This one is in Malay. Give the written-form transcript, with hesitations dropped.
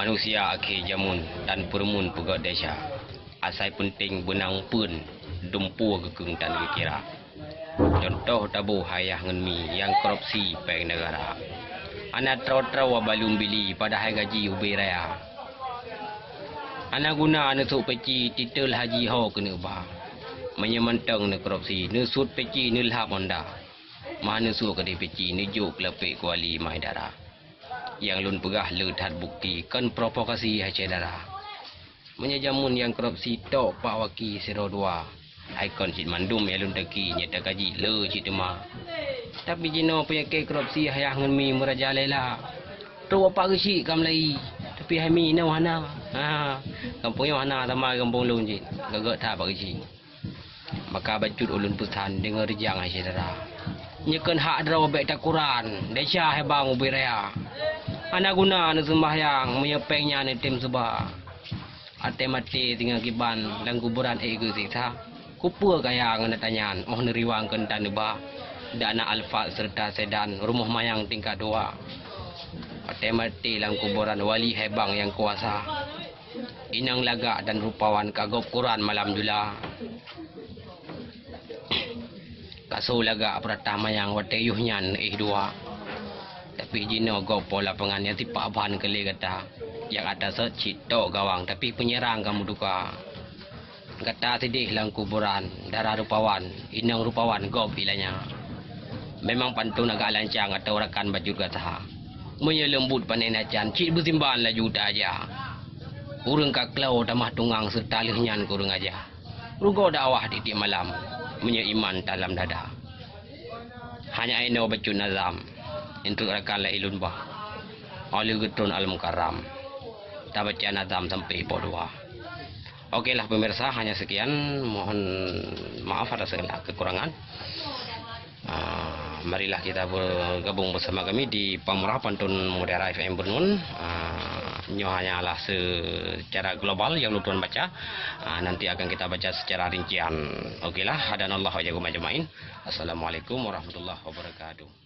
manusia akhir jamun dan permun pegak desa. Asai penting benang pun dumpu kekeng dan kekira. Contoh tabu hayah ngenmi yang korupsi peng negara. Anak trau-trau balum bili pada hai gaji ubi raya. Anak guna nusuk peci titel haji ho kena ubah. Menyemantang ne korupsi nusut peci nilhap onda. Mana nusuk ke peci nujuk lepek kuali mai darah. Yang lun pegah ledat bukti kan provokasi hasil darah. Menyajamun yang korupsi tok pak waki 02. Hai kon cit mandum ya lun teki nyata kaji le cit demah. Tapi jino penyakit korupsi hayah ngenmi meraja lela. Tu apa gesi kam lai. Tapi hai mi nau hana. Kampung yo hana sama kampung lun cit. Gagak tak apa gesi. Maka bacut ulun pusan dengar rejang hasil darah. Nyekan hak draw bek takuran. Desa hai bang ubi raya. Anak guna nu sembahyang menyepengnya ni tim sebah. Ate mati tinggal kiban dan kuburan ego siksa. Kupu kaya ngana tanyan oh neriwang kentan ba. Dana alfa serta sedan rumah mayang tingkat 2. Ate mati lang kuburan wali hebang yang kuasa. Inang laga dan rupawan kagop Quran malam jula. Kaso laga pratah mayang wateyuhnyan 2. Tapi jino go pola pengannya tipa bahan kali kata yang ada secito gawang tapi penyerang kamu duka kata sedih lang kuburan darah rupawan inang rupawan go bilanya memang pantun agak lancang atau rakan baju kata menyelembut panen acan cik bersimban la juta aja urang kaklau tamah tungang serta lihnyan kurang aja rugo dakwah di malam menyeiman dalam dada hanya ino baju nazam untuk rakan la ilun bah oleh getun al mukarram kita baca nazam sampai podua. Okeylah pemirsa, hanya sekian, mohon maaf atas segala kekurangan. Marilah kita bergabung bersama kami di Pamurah Pantun Mutiara FM Bernun. Ini hanyalah secara global yang lu tuan baca. Nanti akan kita baca secara rincian. Okeylah, hadanallahu wa iyyakum ajmain. Assalamualaikum warahmatullahi wabarakatuh.